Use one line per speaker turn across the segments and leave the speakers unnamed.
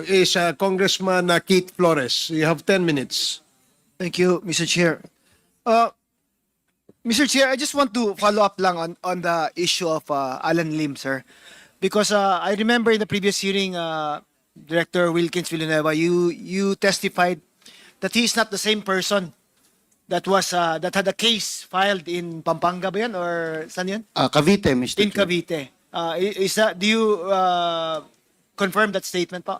is Congressman Keith Flores. You have 10 minutes.
Thank you, Mr. Chair. Mr. Chair, I just want to follow up lang on the issue of Alan Lim, sir. Because I remember in the previous hearing, Director Wilkins Villanueva, you testified that he is not the same person that had a case filed in Pampanga ba yan? Or saan yan?
Cavite, Mr.
In
Chair.
Cavite. Do you confirm that statement pa?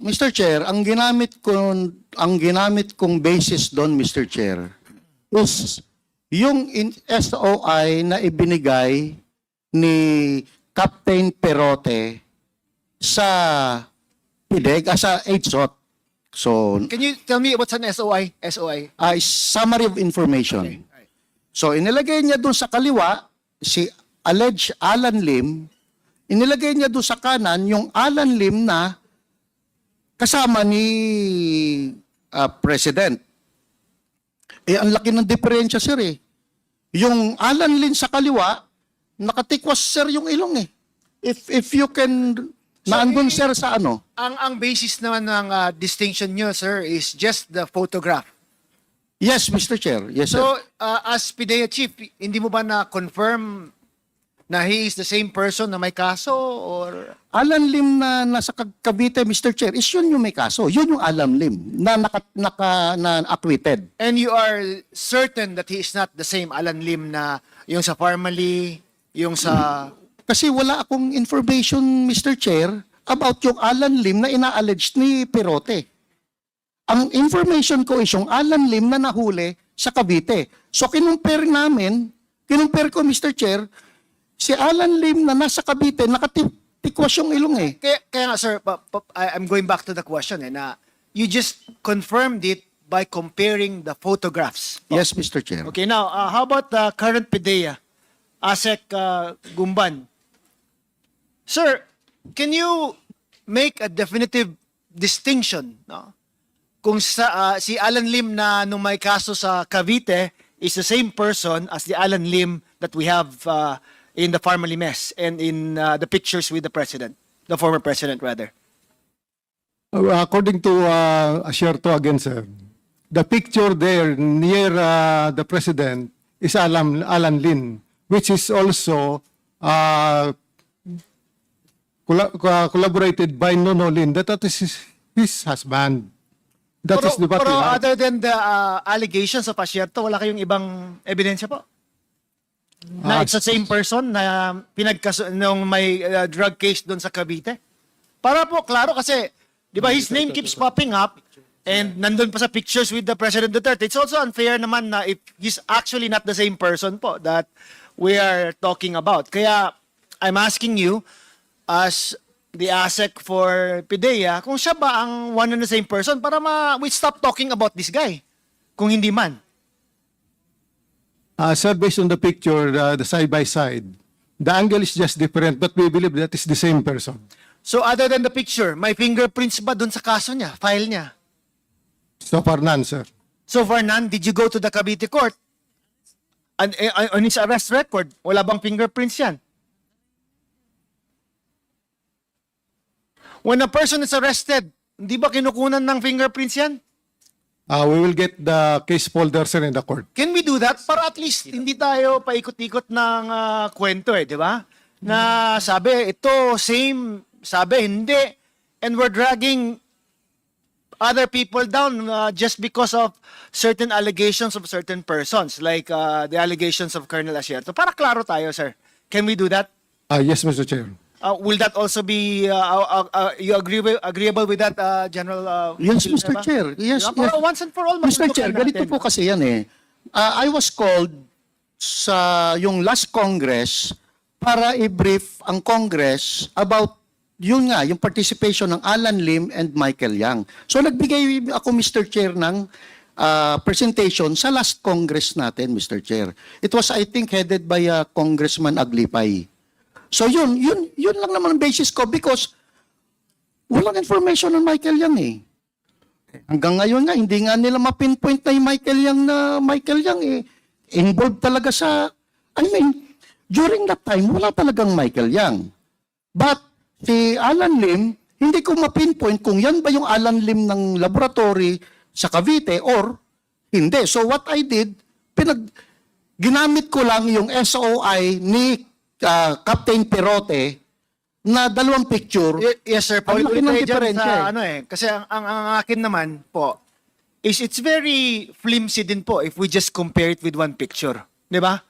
Mr. Chair, ang ginamit kong basis doon, Mr. Chair, is yung SOI na ibinigay ni Captain Perote sa PIDEG, sa HSOT. So,
Can you tell me what's an SOI? SOI.
summary of information.
Okay.
So, inilagay niya doon sa kaliwa, si alleged Alan Lim, inilagay niya doon sa kanan, yung Alan Lim na kasama ni President. Ang laki ng diferensya, sir, eh. Yung Alan Lim sa kaliwa, nakatikwas, sir, yung ilong, eh. If you can, naandun, sir, sa ano?
Ang basis naman ng distinction nyo, sir, is just the photograph.
Yes, Mr. Chair. Yes, sir.
So, as PIDEA Chief, hindi mo ba na-confirm na he is the same person na may kaso or...
Alan Lim na nasa Cavite, Mr. Chair, is yun yung may kaso. Yun yung Alan Lim na acquitted.
And you are certain that he is not the same Alan Lim na yung sa Parmali, yung sa...
Kasi wala akong information, Mr. Chair, about yung Alan Lim na ina-alleged ni Perote. Ang information ko is yung Alan Lim na nahuli sa Cavite. So kinumpare ko, Mr. Chair, si Alan Lim na nasa Cavite, nakatikwas yung ilong, eh.
Kaya nga, sir, I'm going back to the question, na you just confirmed it by comparing the photographs.
Yes, Mr. Chair.
Okay, now, how about the current PIDEA, ASEC Gumban? Sir, can you make a definitive distinction, no? Kung si Alan Lim na nung may kaso sa Cavite is the same person as the Alan Lim that we have in the Parmali mess and in the pictures with the president, the former president rather.
According to Asierto again, sir, the picture there near the president is Alan Lin, which is also collaborated by Nono Lin. That is his husband. That is the
Pero
what
other than the allegations of Asierto, wala kayong ibang ebidensya po? Na it's the same person na nung may drug case doon sa Cavite? Para po, klaro kasi, di ba, his name keeps popping up and nandun pa sa pictures with the President Duterte. It's also unfair naman na if he's actually not the same person po that we are talking about. Kaya, I'm asking you, as the ASEC for PIDEA, kung siya ba ang one and the same person para we stop talking about this guy, kung hindi man.
Sir, based on the picture, the side by side, the angle is just different, but we believe that is the same person.
So other than the picture, may fingerprints ba dun sa kaso niya, file niya?
So far, none, sir.
So far none, did you go to the Cavite court? On his arrest record, wala bang fingerprints yan? When a person is arrested, hindi ba kinukunan ng fingerprints yan?
We will get the case folder, sir, in the court.
Can we do that? Para at least hindi tayo paikot-ikot ng kwento, di ba? Na sabi, ito, same, sabi, hindi. And we're dragging other people down just because of certain allegations of certain persons, like the allegations of Colonel Asierto. Para klaro tayo, sir. Can we do that?
Yes, Mr. Chair.
Will that also be, you agreeable with that, General?
Yes, Mr.
Villanueva?
Chair. Yes,
Diba? Para once and for all,
Mr.
matutukan
Chair, ganito
natin.
po kasi yan, eh. I was called sa yung last Congress para i-brief ang Congress about yun nga, yung participation ng Alan Lim and Michael Yang. So nagbigay ako, Mr. Chair, ng presentation sa last Congress natin, Mr. Chair. It was, I think, headed by Congressman Aglipay. So yun lang naman ang basis ko because walang information on Michael Yang, eh. Hanggang ngayon nga, hindi nga nila mapinpoint na yung Michael Yang, eh, involved talaga sa, I mean, during that time, wala talagang Michael Yang. But si Alan Lim, hindi ko ma-pinpoint kung yan ba yung Alan Lim ng laboratory sa Cavite or hindi. So what I did, ginamit ko lang yung SOI ni Captain Perote na dalawang picture.
Yes, sir.
Ang laki ng
Paulit-ulit dyan
diferensya
sa
eh.
ano eh. Kasi ang akin naman po, is it's very flimsy din po if we just compare it with one picture. Di ba?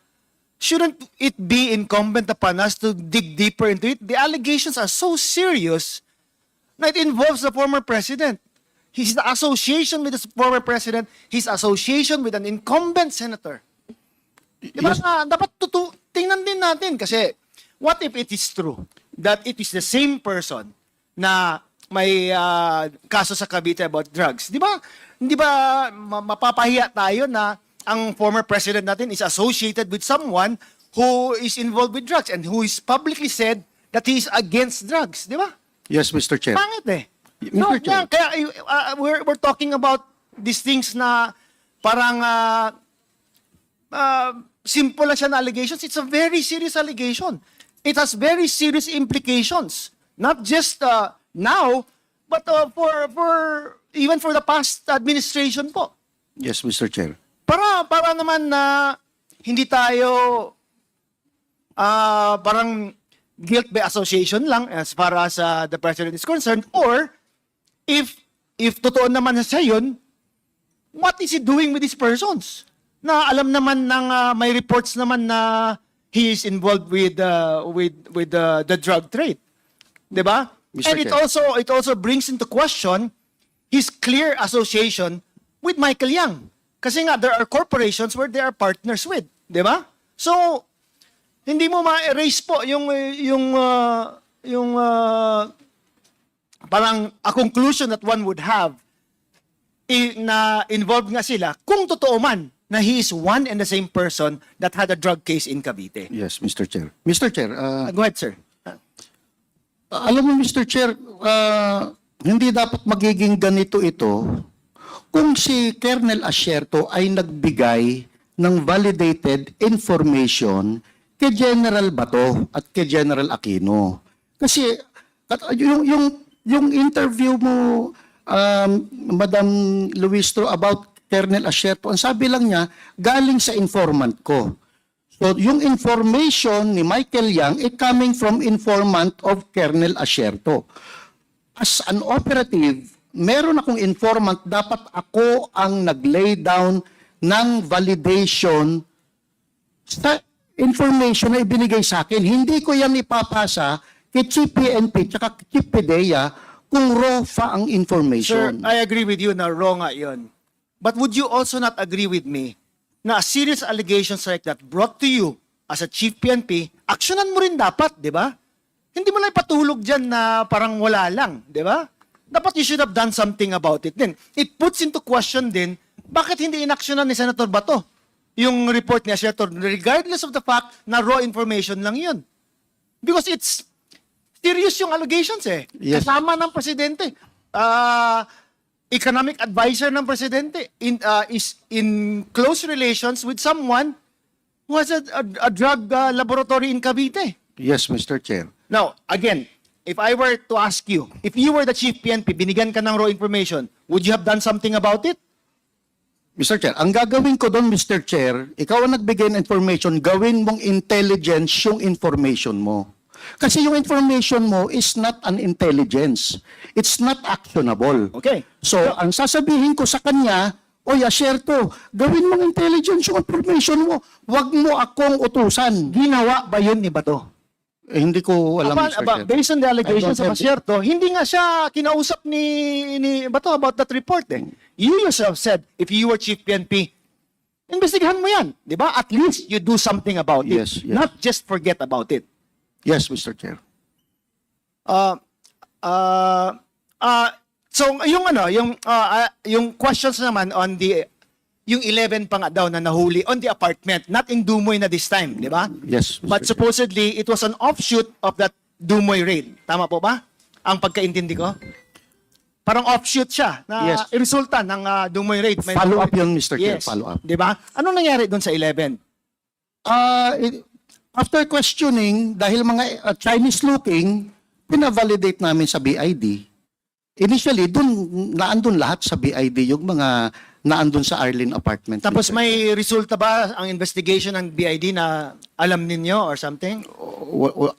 Shouldn't it be incumbent upon us to dig deeper into it? The allegations are so serious na it involves the former president. His association with the former president, his association with an incumbent senator. Di ba?
Yes.
Dapat tingnan din natin kasi what if it is true that it is the same person na may kaso sa Cavite about drugs? Di ba? Hindi ba mapapahiya tayo na ang former president natin is associated with someone who is involved with drugs and who is publicly said that he is against drugs? Di ba?
Yes, Mr. Chair.
Pangit eh.
Mr.
No,
Chair.
kaya we're talking about these things na parang simple lang siya na allegations. It's a very serious allegation. It has very serious implications. Not just now, but for even for the past administration po.
Yes, Mr. Chair.
Para naman na hindi tayo parang guilt by association lang as far as the president is concerned, or if totoo naman na siya yun, what is he doing with these persons? Na alam naman ng may reports naman na he is involved with the drug trade. 'Di ba?
Mr.
And
Chair.
it also brings into question his clear association with Michael Yang. Kasi nga there are corporations where they are partners with, 'di ba? So hindi mo ma-erase po yung parang a conclusion that one would have na involved nga sila kung totoo man na he is one and the same person that had a drug case in Cavite.
Yes, Mr. Chair. Mr. Chair,
Go ahead, sir.
alam mo, Mr. Chair, hindi dapat magiging ganito ito kung si Colonel Asierto ay nagbigay ng validated information kay General Bato at kay General Aquino. Kasi yung interview mo, Madam Luistro, about Colonel Asierto, ang sabi lang niya, galing sa informant ko. So, yung information ni Michael Yang coming from informant of Colonel Asierto. As an operative, meron akong informant, dapat ako ang nag-lay down ng validation sa information na ibinigay sa akin. Hindi ko yan ipapasa kay Chief PNP tsaka Chief PDEA kung raw fa ang
Sir,
information.
I agree with you na wrong nga yun. But would you also not agree with me na a serious allegations like that brought to you as a Chief PNP, aksyonan mo rin dapat, di ba? Hindi mo lang ipatulog dyan na parang wala lang, di ba? Dapat you should have done something about it din. It puts into question din, bakit hindi inaksyonan ni Senator Bato yung report niya, Senator, regardless of the fact na raw information lang yun. Because it's serious yung allegations eh.
Yes.
Kasama ng presidente. Economic advisor ng presidente is in close relations with someone who has a drug laboratory in Cavite.
Yes, Mr. Chair.
Now, again, if I were to ask you, if you were the Chief PNP, binigyan ka ng raw information, would you have done something about it?
Mr. Chair, ang gagawin ko doon, Mr. Chair, ikaw ang nagbigay ng information, gawin mong intelligence yung information mo. Kasi yung information mo is not an intelligence. It's not actionable.
Okay.
So, ang sasabihin ko sa kanya, Oy, Asierto, gawin mong intelligence yung information mo. Huwag mo akong utusan.
Ginawa ba yun ni Bato?
Hindi ko alam, Mr. Chair.
Based on the allegations
I
of
don't have
Asierto, hindi nga siya kinausap ni Bato about that report eh. You yourself said, if you were Chief PNP, investigahan mo yan. Di ba? At least you do something about it.
Yes, yes.
Not just forget about it.
Yes, Mr. Chair.
So yung questions naman on yung 11 pa nga daw na nahuli on the apartment, not in Dumoy na this time, di ba?
Yes, Mr.
But
Chair.
supposedly it was an offshoot of that Dumoy raid. Tama po ba? Ang pagkaintindi ko? Parang offshoot siya na
Yes.
resulta ng Dumoy raid. May
Follow up yun, Mr. Chair.
Yes.
Follow up.
Di ba? Anong nangyari doon sa 11?
After questioning, dahil mga Chinese looking, pinavalidate namin sa BID, initially, naandun lahat sa BID yung mga naandun sa Arlene apartment.
Tapos
Mr.
may resulta ba ang investigation ng BID na alam ninyo or something?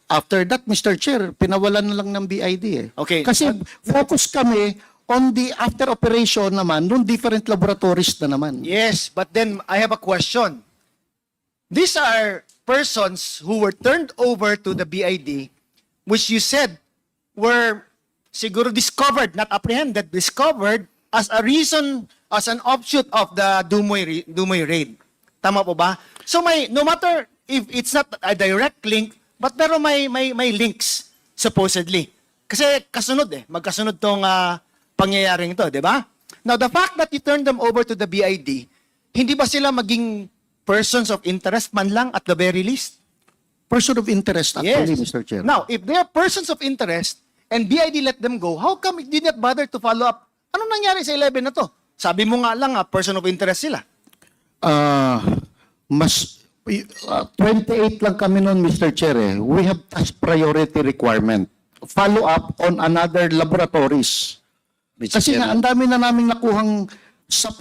After that, Mr. Chair, pinawalan na lang ng BID eh.
Okay.
Kasi focus kami on the after operation naman, nung different laboratories na naman.
Yes, but then I have a question. These are persons who were turned over to the BID, which you said were siguro discovered, not apprehended, discovered as a reason, as an offshoot of the Dumoy raid. Tama po ba? So no matter if it's not a direct link, but pero may links, supposedly. Kasi kasunod magkasunod tong pangyayaring ito, di ba? Now, the fact that you turned them over to the BID, hindi ba sila maging persons of interest man lang at the very least?
Person of interest actually, Mr. Chair.
Now, if they are persons of interest and BID let them go, how come it did not bother to follow up? Anong nangyari sa 11 na to? Sabi mo nga lang, person of interest sila.
28 lang kami noon, Mr. Chair. We have task priority requirement. Follow up on another laboratories. Kasi nga, ang dami na namin nakuhang sa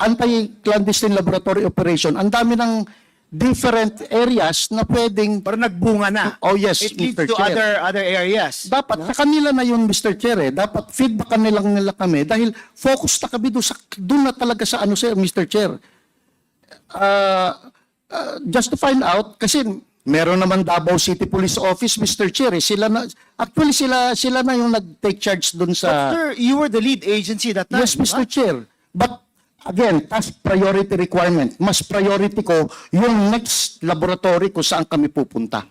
anti-clandestine laboratory operation, ang dami ng different areas na pwedeng...
Pero nagbunga na.
Oh yes,
It leads
Mr.
to
Chair.
other areas.
Dapat sa kanila na yun, Mr. Chair. Dapat feedback nila kami dahil focus na kami doon na talaga sa ano, sir, Mr. Chair. Just to find out, kasi meron naman Davao City Police Office, Mr. Chair. Sila na yung nag-take charge doon sa...
But sir, you were the lead agency that time.
Yes, Mr. Chair. But again, task priority requirement. Mas priority ko yung next laboratory kung saan kami pupunta.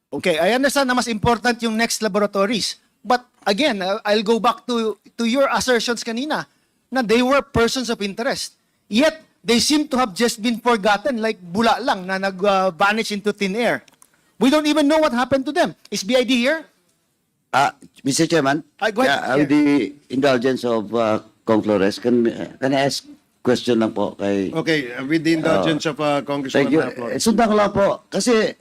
Okay, I understand na mas important yung next laboratories. But again, I'll go back to your assertions kanina na they were persons of interest. Yet, they seem to have just been forgotten like bula lang na nag-vanish into thin air. We don't even know what happened to them. Is BID here?
Mr. Chairman,
Go ahead.
with the indulgence of Kong Flores, can I ask question lang po kay...
Okay, with the indulgence of
Thank
Congressman
you.
Flores.
Sundan ko lang po. Kasi